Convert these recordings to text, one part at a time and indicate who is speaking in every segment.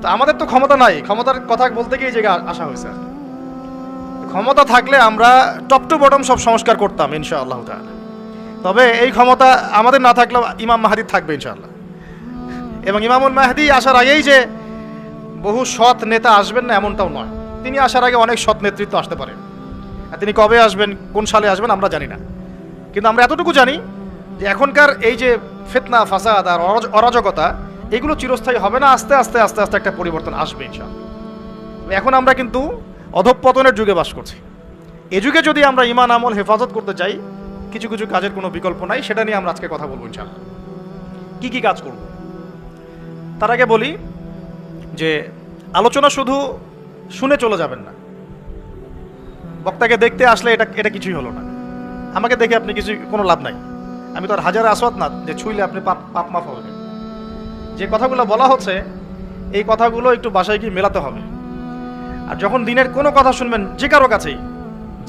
Speaker 1: তো আমাদের তো ক্ষমতা নাই, ক্ষমতার কথা বলতে গিয়ে এই জায়গায় আসা হয়েছে আর কি। ক্ষমতা থাকলে আমরা টপ টু বটম সব সংস্কার করতাম ইনশাআল্লাহ তাআলা। তবে এই ক্ষমতা আমাদের না থাকলেও ইমাম মাহদী থাকবে ইনশাআল্লাহ। এবং ইমামুল মাহদী আসার আগেই যে বহু সৎ নেতা আসবেন না এমনটাও নয়। তিনি আসার আগে অনেক সৎ নেতৃত্ব আসতে পারে। আর তিনি কবে আসবেন, কোন সালে আসবেন আমরা জানি না, কিন্তু আমরা এতটুকু জানি যে এখনকার এই যে ফিতনা ফাসাদ আর অরাজকতা এগুলো চিরস্থায়ী হবে না, আস্তে আস্তে আস্তে আস্তে একটা পরিবর্তন আসবে ইনশাআল্লাহ। এখন আমরা কিন্তু অধঃপতনের যুগে বাস করছি। এ যুগে যদি আমরা ঈমান আমল হেফাজত করতে চাই, কিছু কিছু কাজের কোনো বিকল্প নাই, সেটা নিয়ে আমরা আজকে কথা বলবো ইনশাআল্লাহ। কি কি কাজ করব তার আগে বলি যে আলোচনা শুধু শুনে চলে যাবেন না। বক্তাকে দেখতে আসলে এটা কিছুই হলো না, আমাকে দেখে আপনি কোনো লাভ নাই। আমি তো আর হাজার আসওয়াত না যে ছুঁইলে আপনি পাপ মাফ হবে। যে কথাগুলো বলা হচ্ছে এই কথাগুলো একটু বাসায় গিয়ে মেলাতে হবে। আর যখন দিনের কোনো কথা শুনবেন, যে কারো কাছেই,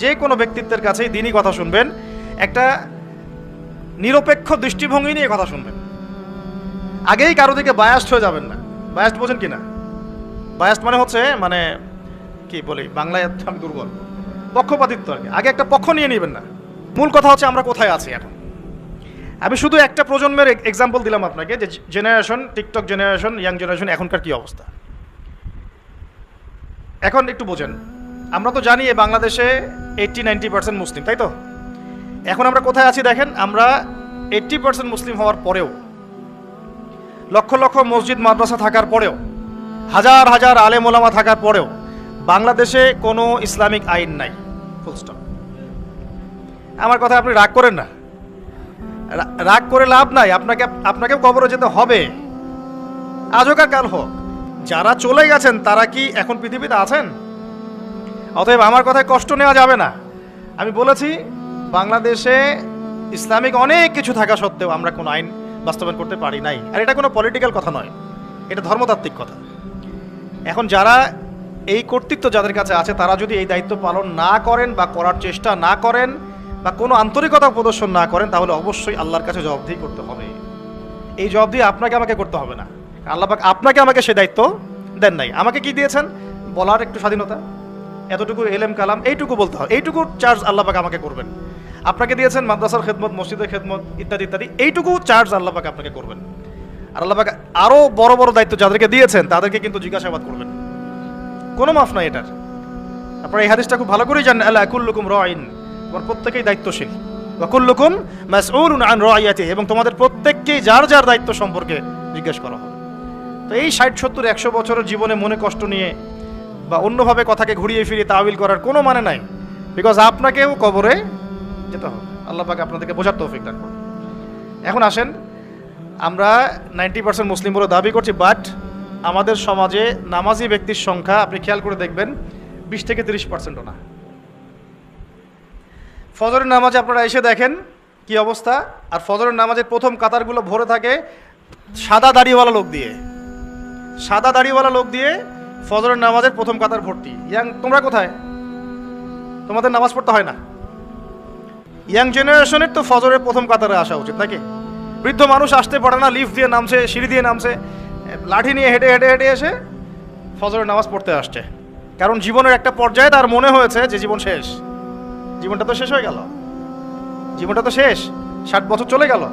Speaker 1: যে কোনো ব্যক্তিত্বের কাছেই দিনই কথা শুনবেন, একটা নিরপেক্ষ দৃষ্টিভঙ্গি নিয়ে কথা শুনবেন। আগেই কারো দিকে বায়াস্ট হয়ে যাবেন না। বায়াস্ট বোঝেন কি না? বায়াস্ট মানে হচ্ছে কি বলি বাংলায়, আমি দুর্বল, পক্ষপাতিত্ব আর কি। আগে একটা পক্ষ নিয়ে নেবেন না। মূল কথা হচ্ছে আমরা কোথায় আছি এখন। আমি শুধু একটা প্রজন্মের এক্সাম্পল দিলাম আপনাকে, যে generation, TikTok generation, young generation এখনকার কি অবস্থা। এখন একটু বোঝেন, আমরা তো জানি বাংলাদেশে 80-90% মুসলিম, তাই তো? এখন আমরা কোথায় আছি দেখেন, আমরা 80% মুসলিম হওয়ার পরেও, লক্ষ লক্ষ মসজিদ মাদ্রাসা থাকার পরেও, হাজার হাজার আলেম ওলামা থাকার পরেও বাংলাদেশে কোনো ইসলামিক আইন নাই। Full stop. আমার কথা আপনি রাগ করেন না, রাগ করে লাভ নাই। আপনাকে কবরে যেতে হবে, আজ হোক আর কাল হোক। যারা চলে গেছেন তারা কি এখন পৃথিবীতে আছেন? অতএব আমার কথায় কষ্ট নেওয়া যাবে না। আমি বলেছি বাংলাদেশে ইসলামিক অনেক কিছু থাকা সত্ত্বেও আমরা কোনো আইন বাস্তবায়ন করতে পারি নাই। আর এটা কোনো পলিটিক্যাল কথা নয়, এটা ধর্মতাত্ত্বিক কথা। এখন যারা এই কর্তৃত্ব যাদের কাছে আছে তারা যদি এই দায়িত্ব পালন না করেন বা করার চেষ্টা না করেন বা কোনো আন্তরিকতা প্রদর্শন না করেন, তাহলে অবশ্যই আল্লাহর কাছে জবাবদিহি করতে হবে। এই জবাবদিহি আপনাকে আমাকে করতে হবে না। আল্লাহ পাক আপনাকে আমাকে সে দায়িত্ব দেন নাই। আমাকে কি দিয়েছেন? বলার একটু স্বাধীনতা, এতটুকু এলেম কালাম, এইটুকু বলতে হবে, এইটুকু চার্জ আল্লাহ পাক আমাকে করবেন। আপনাকে দিয়েছেন মাদ্রাসার খেদমত, মসজিদের খেদমত ইত্যাদি ইত্যাদি, এইটুকু চার্জ আল্লাহ পাক আপনাকে করবেন। আর আল্লাহ পাক আরও বড় বড় দায়িত্ব যাদেরকে দিয়েছেন তাদেরকে কিন্তু জিজ্ঞাসাবাদ করবেন, কোনো মাফ নাই এটার। আপনারা এই হাদিসটা খুব ভালো করেই জানেন, আলা কুল্লুকুম রাইন, তোমার প্রত্যেকেই দায়িত্বশীল, ওয়া কুল্লুকুম মাসউলুন আন রাইয়াতিহি, এবং তোমাদের প্রত্যেককেই যার যার দায়িত্ব সম্পর্কে জিজ্ঞেস করা হবে। তো এই 60-70-100 বছরের জীবনে মনে কষ্ট নিয়ে বা অন্যভাবে কথাকে ঘুরিয়ে ফিরিয়ে তাওয়িল করার কোনো মানে নাই। বিকজ আপনাকেও কবরে যেতে হবে। আল্লাহ পাক আপনাদেরকে বোঝার তৌফিক দান করুন। এখন আসেন, আমরা 90% মুসলিম বলে দাবি করছি, বাট আমাদের সমাজে নামাজি ব্যক্তির সংখ্যা আপনি খেয়াল করে দেখবেন 20-30%ও না। ফজরের নামাজে আপনারা এসে দেখেন কি অবস্থা। আর ফজরের নামাজের প্রথম কাতারগুলো ভরে থাকে সাদা দাড়িওয়ালা লোক দিয়ে, সাদা দাড়িওয়ালা লোক দিয়ে ফজরের নামাজের প্রথম কাতার ভর্তি। তোমরা কোথায়? তোমাদের নামাজ পড়তে হয় না? ইয়াং জেনারেশনের তো ফজরের প্রথম কাতারে আসা উচিত নাকি? বৃদ্ধ মানুষ আসতে পারে না, লিফট দিয়ে নামছে, সিঁড়ি দিয়ে নামছে, লাঠি নিয়ে হেঁটে হেঁটে হেঁটে এসে ফজরের নামাজ পড়তে আসছে। কারণ জীবনের একটা পর্যায়ে তার মনে হয়েছে যে জীবন শেষ, জীবনটা তো শেষ হয়ে গেল, জীবনটা তো শেষ, 60 বছর চলে গেল।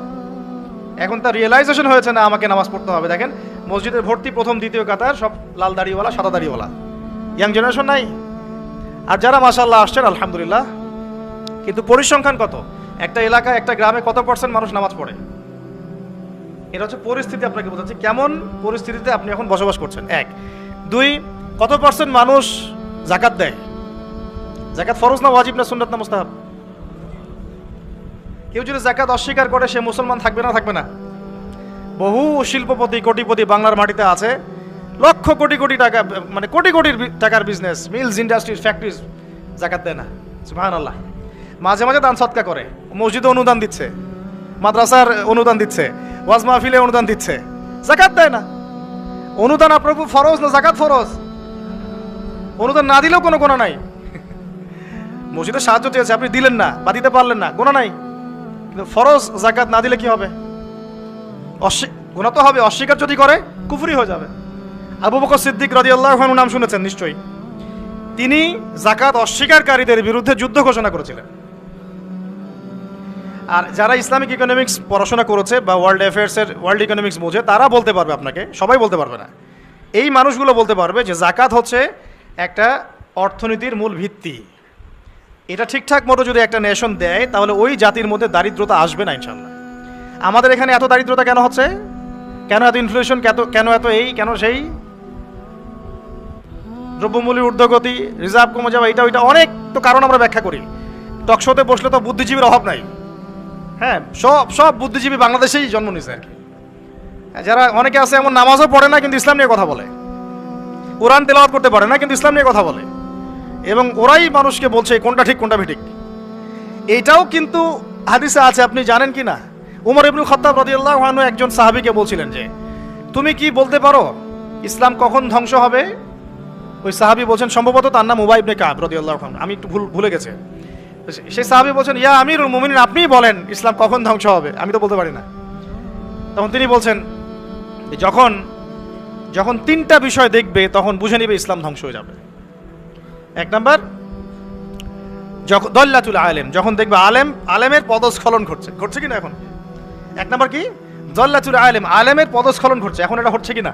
Speaker 1: এখন তার রিয়েলাইজেশন হয়েছে না আমাকে নামাজ পড়তে হবে। দেখেন মসজিদের ভর্তি প্রথম দ্বিতীয় কাতার সব লাল দাড়িওয়ালা, সাদা দাড়িওয়ালা, ইয়াং জেনারেশন নাই। আর যারা মাশাআল্লাহ আসছেন আলহামদুলিল্লাহ, কিন্তু পরিসংখ্যান কত? একটা এলাকায়, একটা গ্রামে কত % মানুষ নামাজ পড়ে? এটা হচ্ছে পরিস্থিতি। আপনাকে বোঝাচ্ছি কেমন পরিস্থিতিতে আপনি এখন বসবাস করছেন। 1, 2, কত % মানুষ যাকাত দেয়? যাকাত ফরজ না ওয়াজিব না সুন্নাত না মুস্তাহাব? কেউ যদি যাকাত অস্বীকার করে সে মুসলমান থাকবে না? থাকবে না। বহু শিল্পপতি, কোটিপতি বাংলার মাটিতে আছে, লক্ষ কোটি কোটি টাকা, মানে কোটি কোটি টাকার বিজনেস, মিলস, ইন্ডাস্ট্রিজ, ফ্যাক্টরিজ, যাকাত দেয় না। সুবহানাল্লাহ। মাঝে মাঝে দান সৎকা করে, মসজিদে অনুদান দিচ্ছে, মাদ্রাসার অনুদান দিচ্ছে, ওয়াজ মাহফিলে অনুদান দিচ্ছে, যাকাত দেয় না। অনুদান আপনার উপর ফরজ না যাকাত ফরজ? অনুদান না দিলেও কোনো গোনা নাই। মসজিদে সাহায্য চেয়েছে, আপনি দিলেন না বা দিতে পারলেন না, গোনা নাই। কিন্তু ফরজ যাকাত না দিলে কি হবে? গোনা তো হবে। অস্বীকার যদি করে কুফরি হয়ে যাবে। আবু বকর সিদ্দিক রাদিয়াল্লাহু আনহু নাম শুনেছেন নিশ্চয়ই। তিনি যাকাত অস্বীকারীদের বিরুদ্ধে যুদ্ধ ঘোষণা করেছিলেন। আর যারা ইসলামিক ইকোনমিক্স পড়াশোনা করেছে বা ওয়ার্ল্ড ইকোনমিক্স বোঝে তারা বলতে পারবে আপনাকে, সবাই বলতে পারবে না। এই মানুষগুলো বলতে পারবে যে যাকাত হচ্ছে একটা অর্থনীতির মূল ভিত্তি। এটা ঠিকঠাক মতো যদি একটা নেশন দেয় তাহলে ওই জাতির মধ্যে দারিদ্রতা আসবে না ইনশাল্লাহ। আমাদের এখানে এত দারিদ্রতা কেন হচ্ছে, কেন এত ইনফ্লেশন, কেন এত এই কেন সেই, দ্রব্যমূল্যের ঊর্ধ্বগতি, রিজার্ভ কমে যাওয়া, এটা ওইটা অনেক তো কারণ আমরা ব্যাখ্যা করি। টকশোতে বসলে তো বুদ্ধিজীবীর অভাব নাই। হ্যাঁ, সব বুদ্ধিজীবী বাংলাদেশেই জন্ম নিছে আর কি। যারা অনেকে আছে এমন নামাজও পড়ে না কিন্তু ইসলাম নিয়ে কথা বলে, কোরআন তেলাওয়াত করতে পারে না কিন্তু ইসলাম নিয়ে কথা বলে, এবং ওরাই মানুষকে বলছে কোনটা ঠিক কোনটা বেঠিক। এইটাও কিন্তু হাদিসে আছে, আপনি জানেন কি না? উমর ইবনুল খাত্তাব রাদিয়াল্লাহু আনহু একজন সাহাবীকে বলছিলেন যে তুমি কি বলতে পারো ইসলাম কখন ধ্বংস হবে? ওই সাহাবী বলছেন, সম্ভবত তার নাম উবাই ইবনে কাব রাদিয়াল্লাহু আনহু, আমি একটু ভুলে গেছি। সেই সাহাবী বলছেন, ইয়া আমিরুল মুমিনিন, আপনিই বলেন ইসলাম কখন ধ্বংস হবে, আমি তো বলতে পারি না। তখন তিনি বলছেন, যখন তিনটা বিষয় দেখবে তখন বুঝে নিবে ইসলাম ধ্বংস হয়ে যাবে। এক নাম্বার, যখন দল্লাতুল আলেম, যখন দেখবে আলেমের পদস্খলন ঘটছে কিনা এখন। এক নাম্বার কি? দল্লাতুল আলেম, আলেমের পদস্খলন ঘটছে, এখন এটা হচ্ছে কিনা।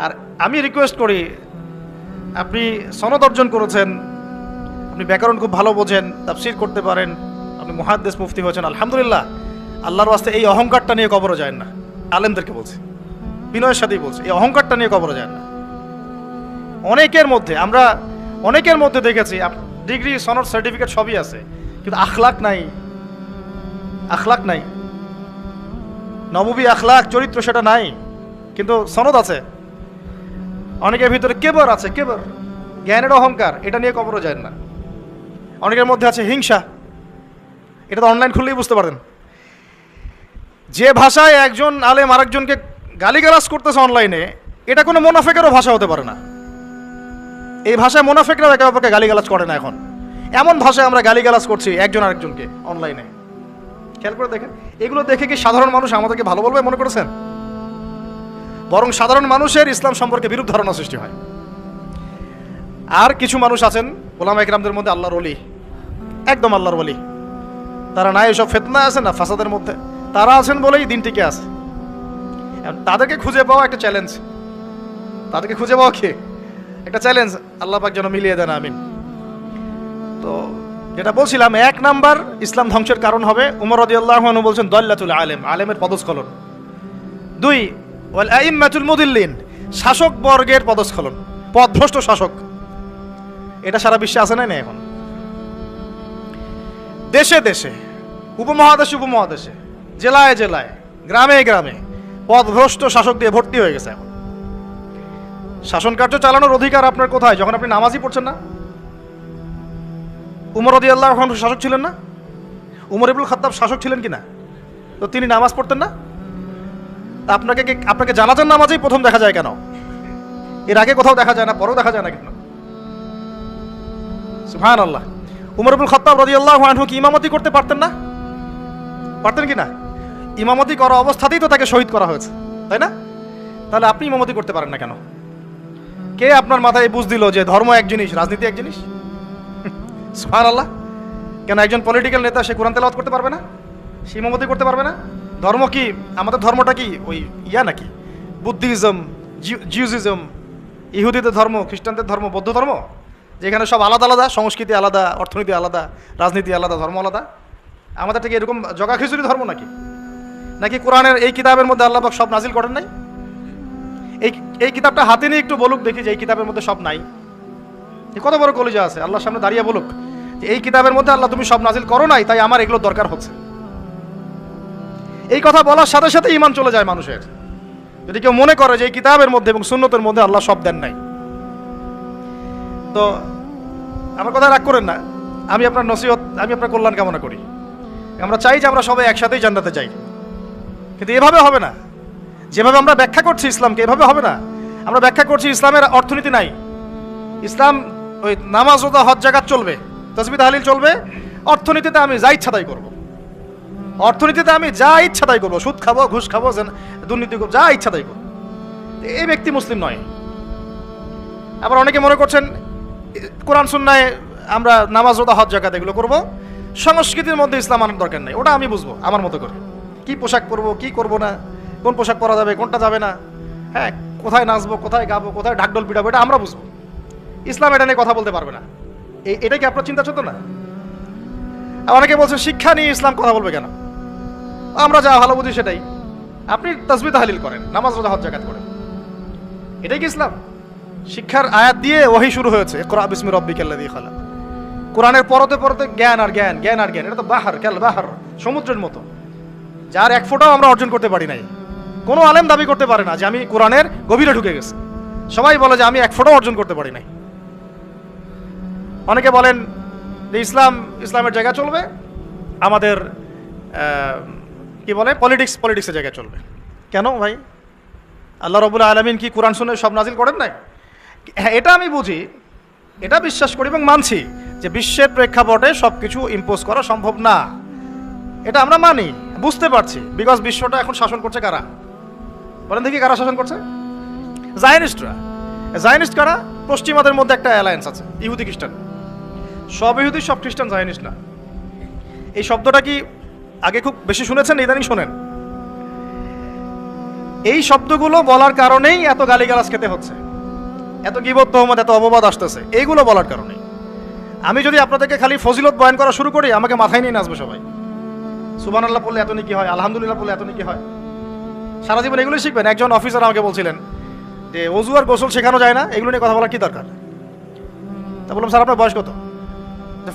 Speaker 1: আর আমি রিকোয়েস্ট করি, আপনি সনদ অর্জন করেছেন, আপনি ব্যাকরণ খুব ভালো বোঝেন, তাফসীর করতে পারেন, আপনি মুহাদ্দিস মুফতি হয়েছেন, আলহামদুলিল্লাহ। আল্লাহর ওয়াস্তে এই অহংকারটা নিয়ে কবরে যায় না। আলেমদেরকে বলছি, বিনয়ের সাথেই বলছি, এই অহংকারটা নিয়ে কবরে যায় না। অনেকের মধ্যে দেখেছি ডিগ্রি, সনদ, সার্টিফিকেট সবই আছে, কিন্তু আখলাক নাই, নববী আখলাক, চরিত্র সেটা নাই, কিন্তু সনদ আছে। অনেকের ভিতরে কেবর আছে, জ্ঞানের অহংকার, এটা নিয়ে কবরে যায় না। অনেকের মধ্যে আছে হিংসা, এটা তো অনলাইন খুললেই বুঝতে পারবেন। যে ভাষায় একজন আলেম আরেকজনকে গালিগালাজ করতেছে অনলাইনে, এটা কোনো মুনাফিকেরও ভাষা হতে পারে না। এই ভাষায় মুনাফিকরাও একে অপরকে গালিগালাজ করে না। এখন এমন ভাষায় আমরা গালিগালাজ করছি একজন আরেকজনকে অনলাইনে, খেয়াল করে দেখেন। এগুলো দেখে কি সাধারণ মানুষ আমাদেরকে ভালো বলবে মনে করেছেন? বরং সাধারণ মানুষের ইসলাম সম্পর্কে বিরূপ ধারণা সৃষ্টি হয়। আর কিছু মানুষ আছেন ওলামা ইকরামদের মধ্যে আল্লাহর ওলি, একদম আল্লাহর ওলি, তারা না এসব ফিতনা আছে না ফাসাদের মধ্যে, তারা আছেন বলেই দিন টিকে আছে। তাদেরকে খুঁজে পাওয়া একটা চ্যালেঞ্জ, কি একটা চ্যালেঞ্জ। আল্লাহ পাক যেন মিলিয়ে দেন, আমিন। তো যেটা বলছিলাম, এক নাম্বার ইসলাম ধ্বংসের কারণ হবে, উমর রাদিয়াল্লাহু আনহু বলছেন দল্লাতুল আলেম, আলেমের পদস্খলন। দুই, ওয়াল আইম্মাতুল মুদিল্লিন, শাসক বর্গের পদস্খলন, পথভ্রষ্ট শাসক। এটা সারা বিশ্বে আছে না এখন, দেশে দেশে, উপমহাদেশে, জেলায় গ্রামে পথভ্রষ্ট শাসক দিয়ে ভর্তি হয়ে গেছে। এখন শাসন কার্য চালানোর অধিকার আপনার কোথায়? যখন আপনি নামাজই পড়ছেন না। উমর রাদিয়াল্লাহু আনহু শাসক ছিলেন না? উমর ইবনুল খাত্তাব শাসক ছিলেন কিনা? তো তিনি নামাজ পড়তেন না? তা আপনাকে জানাজার নামাজেই প্রথম দেখা যায় কেন? এর আগে কোথাও দেখা যায় না, পরেও দেখা যায় না কেন? সুবহানাল্লাহ। উমর ইবনুল খাত্তাব রাদিয়াল্লাহু আনহু কি ইমামতি করতে পারতেন না? পারতেন কি না? ইমামতি করা অবস্থাতেই তো তাকে শহীদ করা হয়েছে, তাই না? তাহলে আপনি ইমামতি করতে পারেন না কেন? কে আপনার মাথায় বুঝ দিল যে ধর্ম এক জিনিস, রাজনীতি এক জিনিস? সুবহানাল্লাহ। কেন একজন পলিটিক্যাল নেতা সে কোরআন তেলাওয়াত করতে পারবে না? সে ইমামতি করতে পারবে না? ধর্ম কি, আমাদের ধর্মটা কি ওই নাকি বুদ্ধিজম, জিউজিজম, ইহুদিদের ধর্ম, খ্রিস্টানদের ধর্ম, বৌদ্ধ ধর্ম, যেখানে সব আলাদা, সংস্কৃতি আলাদা, অর্থনীতি আলাদা, রাজনীতি আলাদা, ধর্ম আলাদা? আমাদের থেকে এরকম জগা খিচুড়ি ধর্ম নাকি কোরআনের এই কিতাবের মধ্যে আল্লাহ পাক সব নাজিল করেন নাই? এই কিতাবটা হাতে নিয়ে একটু বলুক দেখি যে এই কিতাবের মধ্যে সব নাই। কত বড় কলিজা আছে, আল্লাহর সামনে দাঁড়িয়ে বলুক যে এই কিতাবের মধ্যে আল্লাহ তুমি সব নাজিল করো নাই, তাই আমার এগুলো দরকার হচ্ছে। এই কথা বলার সাথে সাথে ঈমান চলে যায় মানুষের, যদি কেউ মনে করে যে এই কিতাবের মধ্যে এবং সুন্নতের মধ্যে আল্লাহ সব দেন নাই। তো আমার কথা রাগ করেন না, আমি আপনার নসিহত, আমি আপনার কল্যাণ কামনা করি। আমরা চাই যে আমরা সবাই একসাথেই জান্নাতে যাই, কিন্তু এভাবে হবে না। যেভাবে আমরা ব্যাখ্যা করছি ইসলামকে, এভাবে হবে না। আমরা ব্যাখ্যা করছি ইসলামের অর্থনীতি নাই, ইসলাম ওই নামাজ রোজা হজ জাকাত চলবে, তাসবিহ তাহলিল চলবে, অর্থনীতিতে আমি যা ইচ্ছা তাই করবো, সুদ খাবো, ঘুষ খাবো, দুর্নীতি করবো, যা ইচ্ছা তাই করবো। এই ব্যক্তি মুসলিম নয়। আবার অনেকে মনে করছেন কোরআন সুন্নায় আমরা নামাজ রোজা হজ জাকাত এগুলো করব, সংস্কৃতির মধ্যে ইসলাম আনার দরকার নেই, ওটা আমি বুঝবো আমার মতো করে, কি পোশাক পরবো কি করবো না, কোন পোশাক পরা যাবে কোনটা যাবে না, হ্যাঁ কোথায় নাচবো কোথায় গাবো কোথায় ঢাকঢোল পিটাবো, এটা আমরা বুঝবো। ইসলাম এটা নিয়ে কথা বলতে পারবে না। এটা কি আপনার চিন্তা চেতনা? অনেকে বলছেন শিক্ষা নিয়ে ইসলাম কথা বলবে কেন? আমরা যা ভালো বুঝি সেটাই। আপনি তাসবিহ তাহলিল করেন, নামাজ রোজা হজ জাকাত করেন, এটাই কি ইসলাম? শিক্ষার আয়াত দিয়ে ওহী শুরু হয়েছে, ইকরা বিসমি রাব্বিকাল্লাযী খালাক। কোরআনের পরতে পরতে জ্ঞান আর জ্ঞান, জ্ঞান আর জ্ঞান, এটা তো বাহার কাল বাহার, সমুদ্রের মতো, যার এক ফোঁটাও আমরা অর্জন করতে পারি নাই। কোনো আলেম দাবি করতে পারে না যে আমি কোরআনের গভীরে ঢুকে গেছি, সবাই বলে যে আমি এক ফোঁটাও অর্জন করতে পারি নাই। অনেকে বলেন যে ইসলামের জায়গা চলবে, আমাদের কি বলে পলিটিক্সের জায়গায় চলবে। কেন ভাই? আল্লাহ রাব্বুল আলামিন কি কোরআন শুনে সব নাজিল করেন নাই? হ্যাঁ, এটা আমি বুঝি, এটা বিশ্বাস করি এবং মানছি যে বিশ্বের প্রেক্ষাপটে সব কিছু ইম্পোজ করা সম্ভব না, এটা আমরা মানি, বুঝতে পারছি। বিকজ বিশ্বটা এখন শাসন করছে কারা? বলেন দেখি কারা শাসন করছে? জায়নিস্টরা। জায়নিস্ট কারা? পশ্চিমাদের মধ্যে একটা অ্যালায়েন্স আছে, ইহুদি খ্রিস্টান। সব ইহুদি সব খ্রিস্টান জায়নিস্ট না। এই শব্দটা কি আগে খুব বেশি শুনেছেন, ইদানিং শোনেন? এই শব্দগুলো বলার কারণেই এত গালিগালাজ খেতে হচ্ছে, এত গীবত তহমত এত অপবাদ আসতেছে, এইগুলো বলার কারণে। আমি যদি আপনাদেরকে খালি ফজিলত বয়ান করা শুরু করি, আমাকে মাথায় নিয়ে নাচবে সবাই। সুবহানাল্লাহ পড়লে এত নাকি হয়, আলহামদুলিল্লাহ পড়লে এত নাকি হয়, সারা জীবন এগুলোই শিখবেন। একজন অফিসার আমাকে বলছিলেন যে ওযু আর গোসল শেখানো যায় না, এগুলো নিয়ে কথা বলার কি দরকার? তা বললাম স্যার আপনার বয়স কত?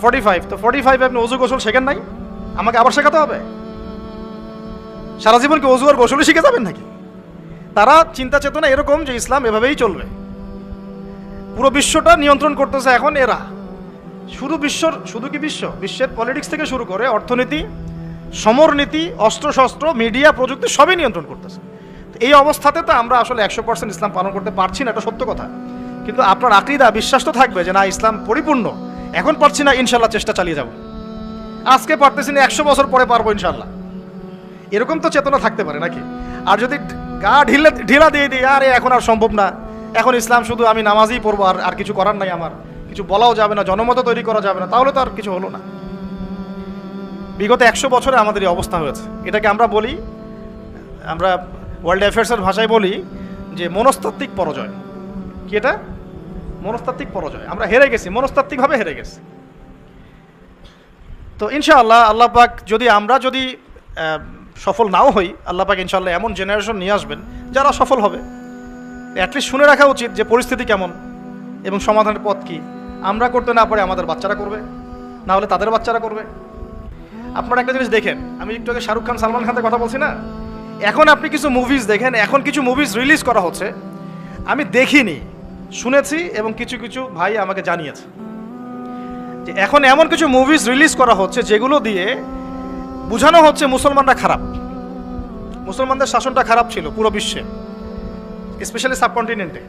Speaker 1: 45। তো 45 আপনি ওযু গোসল শেখেন নাই, আমাকে আবার শেখাতে হবে? সারা জীবন কি ওযু আর গোসলই শিখে যাবেন নাকি? তারা চিন্তা চেতনা এরকম যে ইসলাম এভাবেই চলবে, পুরো বিশ্বটা নিয়ন্ত্রণ করতেছে এখন এরা। শুধু কি বিশ্বের পলিটিক্স থেকে শুরু করে অর্থনীতি, সমরনীতি, অস্ত্রশস্ত্র, মিডিয়া, প্রযুক্তি সবই নিয়ন্ত্রণ করতেছে। এই অবস্থাতে তো আমরা আসলে 100% ইসলাম পালন করতে পারছি না, এটা সত্য কথা। কিন্তু আপনার আকীদা, বিশ্বাস তো থাকবে যে না ইসলাম পরিপূর্ণ, এখন পারছি না, ইনশাল্লাহ চেষ্টা চালিয়ে যাব, আজকে পারতেছি না 100 বছর পরে পারবো ইনশাল্লাহ, এরকম তো চেতনা থাকতে পারে নাকি? আর যদি গা ঢিলা দিয়ে দিই, আরে এখন আর সম্ভব না, এখন ইসলাম শুধু আমি নামাজই পড়বো, আর কিছু করার নাই, আমার কিছু বলাও যাবে না, জনমত তৈরি করা যাবে না, তাহলে তো আর কিছু হলো না। বিগত 100 বছরে আমাদের এই অবস্থা হয়েছে। এটাকে আমরা বলি, আমরা ওয়ার্ল্ড অ্যাফেয়ার্সের ভাষায় বলি যে মনস্তাত্ত্বিক পরাজয়। কি এটা? মনস্তাত্ত্বিক পরাজয়। আমরা হেরে গেছি, মনস্তাত্ত্বিকভাবে হেরে গেছি। তো ইনশাআল্লাহ আল্লাহ পাক আমরা যদি সফল নাও হই, আল্লাহ পাক ইনশাআল্লাহ এমন জেনারেশন নিয়ে আসবেন যারা সফল হবে। অ্যাটলিস্ট শুনে রাখা উচিত যে পরিস্থিতি কেমন এবং সমাধানের পথ কি। আমরা করতে না পারে আমাদের বাচ্চারা করবে, না হলে তাদের বাচ্চারা করবে। আপনারা একটা জিনিস দেখেন, আমি একটু আগে শাহরুখ খান সালমান খানের কথা বলছি না, এখন আপনি কিছু মুভিজ দেখেন, এখন কিছু মুভিজ রিলিজ করা হচ্ছে, আমি দেখিনি, শুনেছি এবং কিছু কিছু ভাই আমাকে জানিয়েছে যে এখন এমন কিছু মুভিজ রিলিজ করা হচ্ছে যেগুলো দিয়ে বোঝানো হচ্ছে মুসলমানরা খারাপ, মুসলমানদের শাসনটা খারাপ ছিল পুরো বিশ্বে, স্পেশালি সাবকন্টিনেন্টে।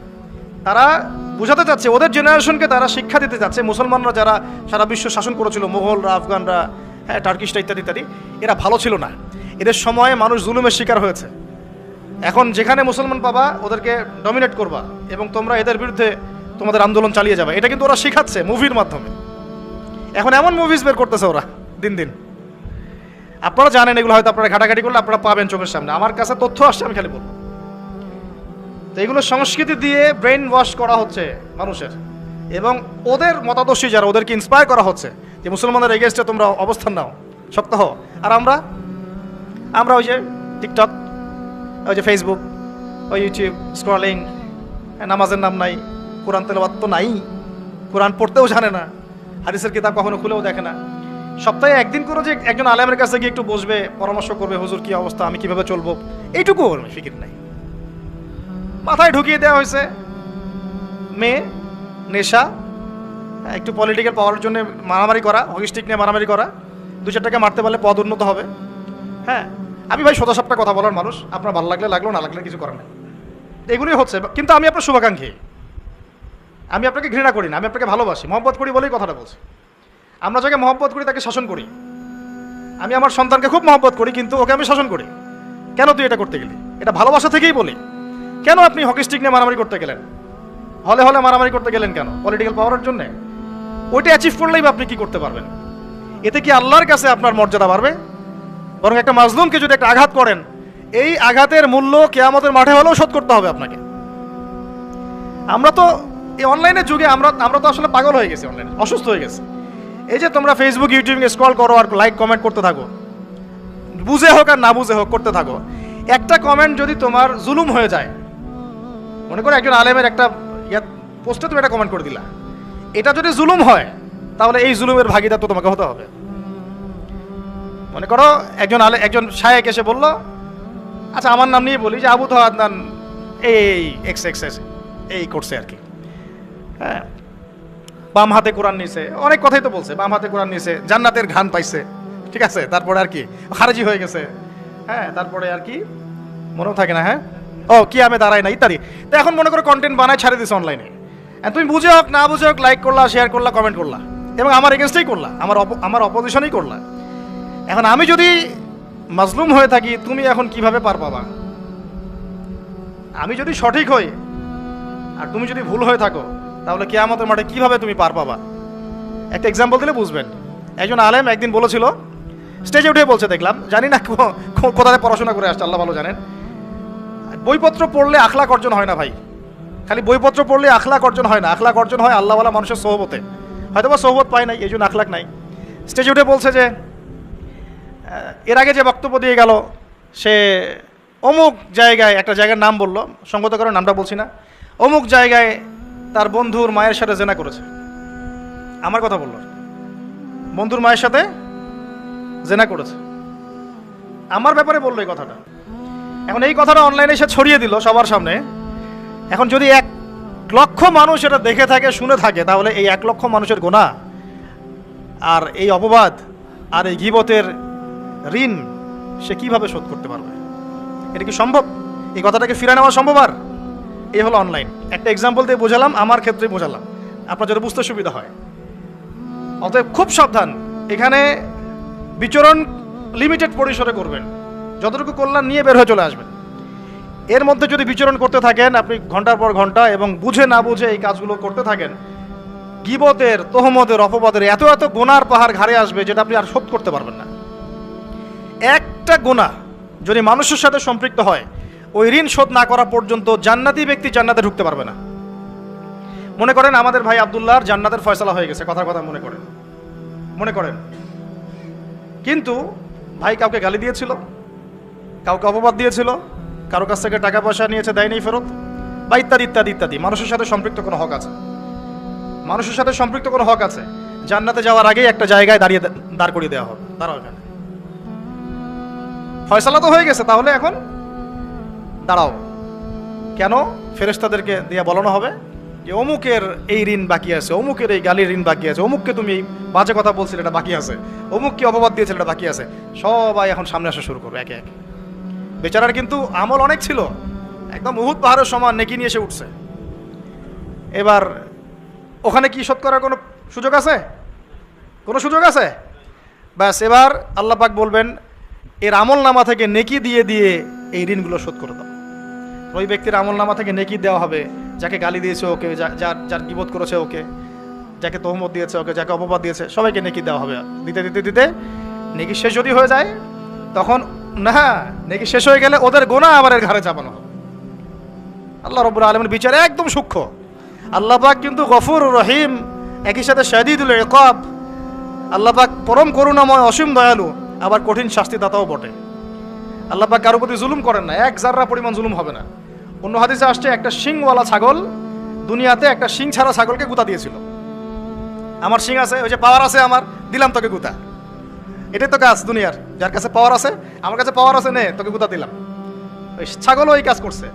Speaker 1: তারা বোঝাতে চাচ্ছে, ওদের জেনারেশনকে তারা শিক্ষা দিতে চাচ্ছে, মুসলমানরা যারা সারা বিশ্ব শাসন করেছিল, মোগলরা, আফগানরা, হ্যাঁ টার্কিশরা ইত্যাদি ইত্যাদি, এরা ভালো ছিল না, এদের সময়ে মানুষ জুলুমের শিকার হয়েছে। এখন যেখানে মুসলমান পাবা ওদেরকে ডমিনেট করবা এবং তোমরা এদের বিরুদ্ধে তোমাদের আন্দোলন চালিয়ে যাবে, এটা কিন্তু ওরা শিখাচ্ছে মুভির মাধ্যমে। এখন এমন মুভিজ বের করতেছে ওরা দিন দিন, আপনারা জানেন এগুলো, হয়তো আপনারা ঘাটাঘাটি করলে আপনারা পাবেন চোখের সামনে, আমার কাছে তথ্য আসছে, আমি খালি বলবো। তো এগুলো সংস্কৃতি দিয়ে ব্রেন ওয়াশ করা হচ্ছে মানুষের, এবং ওদের মতাদর্শী যারা, ওদেরকে ইন্সপায়ার করা হচ্ছে যে মুসলমানদের এগেইনস্টে তোমরা অবস্থান নাও, শক্ত হও। আর আমরা ওই যে টিকটক, ওই যে ফেসবুক, ওই ইউটিউব স্ক্রলিং, নামাজের নাম নাই, কোরআন তেলাওয়াত তো নাই, কোরআন পড়তেও জানে না, হাদিসের কিতাব কখনো খুলেও দেখে না। সপ্তাহে একদিন করে যে একজন আলেমের কাছে গিয়ে একটু বসবে, পরামর্শ করবে, হুজুর কি অবস্থা, আমি কিভাবে চলবো, এইটুকু ওর ফিকির নাই। মাথায় ঢুকিয়ে দেওয়া হয়েছে মেয়ে, নেশা, একটু পলিটিক্যাল পাওয়ার জন্য মারামারি করা, হকি স্টিক নিয়ে মারামারি করা, 2-4 টাকা মারতে পারলে পদ উন্নত হবে। হ্যাঁ, আমি ভাই সোজা কথা বলার মানুষ, আপনার ভালো লাগলে লাগলো, না লাগলে কিছু করার নেই, এগুলোই হচ্ছে। কিন্তু আমি আপনার শুভাকাঙ্ক্ষী, আমি আপনাকে ঘৃণা করি না, আমি আপনাকে ভালোবাসি, মহব্বত করি বলেই কথাটা বলছি। আমরা যাকে মহব্বত করি তাকে শাসন করি। আমি আমার সন্তানকে খুব মহব্বত করি, কিন্তু ওকে আমি শাসন করি। কেন তুই এটা করতে গেলি? এটা ভালোবাসা থেকেই বলি। কেন আপনি হকি স্টিক নিয়ে মারামারি করতে গেলেন? হলে হলে মারামারি করতে গেলেন কেন? পলিটিক্যাল পাওয়ারের জন্য? ওইটা অ্যাচিভ করলেই বা আপনি কি করতে পারবেন? এতে কি আল্লাহর কাছে আপনার মর্যাদা বাড়বে? বরং একটা মাজলুমকে যদি একটা আঘাত করেন, এই আঘাতের মূল্য কিয়ামতের মাঠে হলেও শোধ করতে হবে আপনাকে। আমরা তো এই অনলাইনের যুগে আমরা তো আসলে পাগল হয়ে গেছি, অনলাইনে অসুস্থ হয়ে গেছে। এই যে তোমরা ফেসবুক ইউটিউবে স্ক্রল করো আর লাইক কমেন্ট করতে থাকো, বুঝে হোক আর না বুঝে হোক করতে থাকো। একটা কমেন্ট যদি তোমার জুলুম হয়ে যায়, মনে করো একজন আলেমের একটা পোস্টে তুমি একটা কমেন্ট করে দিলা, এটা যদি জুলুম হয় তাহলে এই জুলুমের ভাগীদার তো তোমাকে হতে হবে। মনে করো একজন শায়েক এসে বলল, আচ্ছা আমার নাম নিয়ে বলি যে আবু তহা আদনান এই এক্স এই করছে আর কি, হ্যাঁ, বাম হাতে কোরআন নিয়েছে, অনেক কথাই তো বলছে, বাম হাতে কোরআন নিয়েছে, জান্নাতের ঘ্রাণ পাইছে, ঠিক আছে, তারপরে আর কি খারেজি হয়ে গেছে, হ্যাঁ, তারপরে আর কি মনেও থাকে না, হ্যাঁ, ও কি আমি দাঁড়াই না ইত্যাদি। তো এখন মনে করো কন্টেন্ট বানায় ছাড়ে দিছে অনলাইনে, তুমি বুঝে হোক না বুঝে হোক লাইক করলা, শেয়ার করলা, কমেন্ট করলা, এবং আমার এগেনস্টেই করলা, আমার অপোজিশনই করলা। এখন আমি যদি মাজলুম হয়ে থাকি, তুমি এখন কিভাবে পার পাবা? আমি যদি সঠিক হই আর তুমি যদি ভুল হয়ে থাকো, তাহলে কিয়ামতের মাঠে কিভাবে তুমি পার পাবা? একটা এক্সাম্পল দিলে বুঝবেন। একজন আলেম একদিন বলেছিল, স্টেজে উঠে বলছে, দেখলাম, জানি না কোথায় পড়াশোনা করে আসছে, আল্লাহ ভালো জানেন, বইপত্র পড়লে আখলাক অর্জন হয় না ভাই। খালি বইপত্র পড়লে আখলাক অর্জন হয় না, আখলাক অর্জন হয় আল্লাহওয়ালা মানুষের সোহবতে। হয়তো বা সোহবত পায় নাই, এই জন্য আখলাক নাই। স্টেজে উঠে বলছে যে এর আগে যে বক্তব্য দিয়ে গেল, সে অমুক জায়গায়, একটা জায়গার নাম বললো, সঙ্গত কারণ নামটা বলছি না, অমুক জায়গায় তার বন্ধুর মায়ের সাথে জেনা করেছে। আমার কথা বললো, বন্ধুর মায়ের সাথে জেনা করেছে, আমার ব্যাপারে বললো এই কথাটা। এখন এই কথাটা অনলাইনে এসে ছড়িয়ে দিল সবার সামনে। এখন যদি 1,00,000 মানুষ এটা দেখে থাকে, শুনে থাকে, তাহলে এই 1,00,000 মানুষের গুনাহ আর এই অপবাদ আর এই গীবতের ঋণ সে কিভাবে শোধ করতে পারবে? এটা কি সম্ভব? এই কথাটাকে ফিরে নেওয়া সম্ভব? আর এই হলো অনলাইন। একটা এক্সাম্পল দিয়ে বোঝালাম, আমার ক্ষেত্রে বোঝালাম, আপনার যাতে বুঝতে সুবিধা হয়। অতএব খুব সাবধান, এখানে বিচরণ লিমিটেড পরিসরে করবেন, যতটুকু কল্যাণ নিয়ে বের হয়ে চলে আসবেন। এর মধ্যে যদি বিচরণ করতে থাকেন আপনি ঘন্টার পর ঘন্টা, এবং বুঝে না বুঝে এই কাজগুলো করতে থাকেন, গীবতের, তহমতের, অপবাদের এত এত গুনার পাহাড় ঘাড়ে আসবে যেটা আপনি আর শোধ করতে পারবেন না। একটা গুনাহ যদি মানুষের সাথে সম্পৃক্ত হয়, ওই ঋণ শোধ না করা পর্যন্ত জান্নাতি ব্যক্তি জান্নাতে ঢুকতে পারবে না। মনে করেন আমাদের ভাই আব্দুল্লাহর জান্নাতের ফয়সালা হয়ে গেছে, কথার কথা মনে করেন, কিন্তু ভাই কাউকে গালি দিয়েছিল, কাউকে অপবাদ দিয়েছিল, কারো কাছ থেকে টাকা পয়সা নিয়েছে, দেয়নি ফেরত, বা ইত্যাদি ইত্যাদি ইত্যাদি। মানুষের সাথে সম্পৃক্ত কোনো হক আছে, মানুষের সাথে সম্পৃক্ত কোনো হক আছে, জান্নাতে যাওয়ার আগেই একটা জায়গায় দাঁড় করিয়ে দেওয়া হবে, দাঁড়াও এখানে, ফয়সালা তো হয়ে গেছে, তাহলে এখন দাঁড়াও। কেন? ফেরেশতাদেরকে দিয়ে বলানো হবে যে অমুকের এই ঋণ বাকি আছে, অমুকের এই গালির ঋণ বাকি আছে, অমুককে তুমি বাজে কথা বলছিলে এটা বাকি আছে, অমুককে অপবাদ দিয়েছিল এটা বাকি আছে। সবাই এখন সামনে আসা শুরু করবে একে একে। বেচারার কিন্তু আমল অনেক ছিল, একদম উহুদ পাহাড়ের সমান নেকি নিয়ে এসে উঠছে। এবার ওখানে কি শোধ করার কোনো সুযোগ আছে? কোনো সুযোগ আছে? ব্যাস, এবার আল্লাহ পাক বলবেন এর আমল নামা থেকে নেকি দিয়ে দিয়ে এই ঋণগুলো শোধ করে দাও। ওই ব্যক্তির আমল নামা থেকে নেকি দেওয়া হবে, যাকে গালি দিয়েছে ওকে, যার গীবত করেছে ওকে, যাকে তহমত দিয়েছে ওকে, যাকে অপবাদ দিয়েছে সবাইকে নেকি দেওয়া হবে। দিতে দিতে দিতে নেকি শেষ যদি হয়ে যায়, তখন না, নেকি শেষ হয়ে গেলে ওদের গোনা আবার এর ঘাড়ে চাপানো হবে। আল্লাহ রাব্বুল আলামিনের বিচার একদম সূক্ষ্ম। আল্লাহ পাক কিন্তু গফুর রহিম, একই সাথে শাদীদুল ইকাব। আল্লাহ পাক পরম করুণাময়, অসীম দয়ালু, আবার কঠিন শাস্তিদাতাও বটে। আল্লাহ পাক কারো প্রতি জুলুম করেন না, এক জাররা পরিমাণ জুলুম হবে না। অন্য হাদিসে আসছে একটা শিংওয়ালা ছাগল দুনিয়াতে একটা শিং ছাড়া ছাগলকে গুতা দিয়েছিল। আমার শিং আছে, ওই যে পাওয়ার আছে আমার, দিলাম তোকে গুতা। এটাই তো কাজ দুনিয়ার, যার কাছে পাওয়ার আছে, আমার কাছে পাওয়ার আছে, নে তোকে গুতা দিলাম। ওই ছাগলও এই কাজ করছে।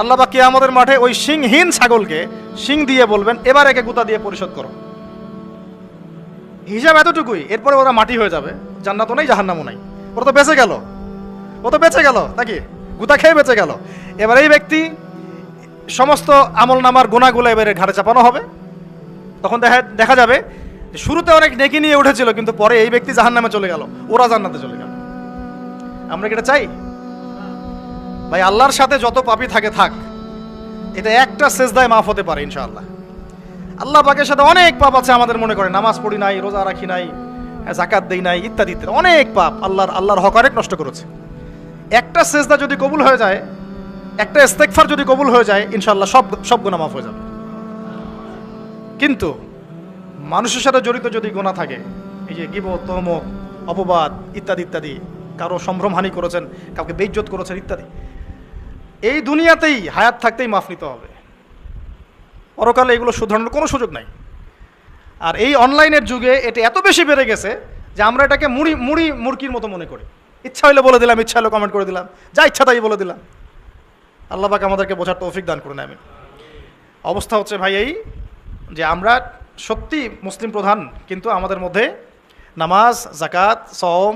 Speaker 1: আল্লাহ পাক কিয়ামতের মাঠে ওই শিংহীন ছাগলকে শিং দিয়ে বলবেন এবার একে গুতা দিয়ে পরিশোধ করো। হিসাব এতটুকুই, এরপরে ওরা মাটি হয়ে যাবে, জান্নাতও নাই জাহান্নামও নাই, ওরা তো বেঁচে গেল, ও তো বেঁচে গেল নাকি, গুতা খেয়ে বেঁচে গেল। এবার এই ব্যক্তি সমস্ত আমল নামার গুনাহগুলো এবারে ঘাড়ে চাপানো হবে। তখন দেখা যাবে শুরুতে অনেক নেকি নিয়ে উঠেছিল, কিন্তু পরে এই ব্যক্তি জাহান্নামে চলে গেল, ওরা জান্নাতে চলে গেল। আমরা কি এটা চাই? ভাই আল্লাহর সাথে যত পাপী থাকে থাক, এটা একটা সেজদায় মাফ হতে পারে ইনশাআল্লাহ। আল্লাহ পাকের সাথে অনেক পাপ আছে আমাদের মনে করে, নামাজ পড়ি নাই, রোজা রাখি নাই, যাকাত দেই নাই, ইত্যাদি ইত্যাদি অনেক পাপ, আল্লাহর হক অনেক নষ্ট করেছে। একটা সেজদা যদি কবুল হয়ে যায়, একটা ইস্তেগফার যদি কবুল হয়ে যায়, ইনশাআল্লাহ সব গুনাহ মাফ হয়ে যাবে। কিন্তু মানুষের সাথে জড়িত যদি গুনাহ থাকে, এই যে গীবত, তহমত, অপবাদ ইত্যাদি ইত্যাদি, কারো সম্ভ্রমহানি করেছেন, কাউকে বেইজ্জত করেছেন ইত্যাদি, এই দুনিয়াতেই হায়াত থাকতেই মাফ নিতে হবে। পরকালে এগুলো শুধরানোর কোনো সুযোগ নাই। আর এই অনলাইনের যুগে এটা এত বেশি বেড়ে গেছে যে আমরা এটাকে মুরগির মতো মনে করি। ইচ্ছা হইলে বলে দিলাম, ইচ্ছা হলে কমেন্ট করে দিলাম, যা ইচ্ছা তাই বলে দিলাম। আল্লাহ পাক আমাদেরকে বোঝার তৌফিক দান করুন, আমিন। অবস্থা হচ্ছে ভাই এই যে আমরা সত্যি মুসলিম প্রধান, কিন্তু আমাদের মধ্যে নামাজ, যাকাত, সওম,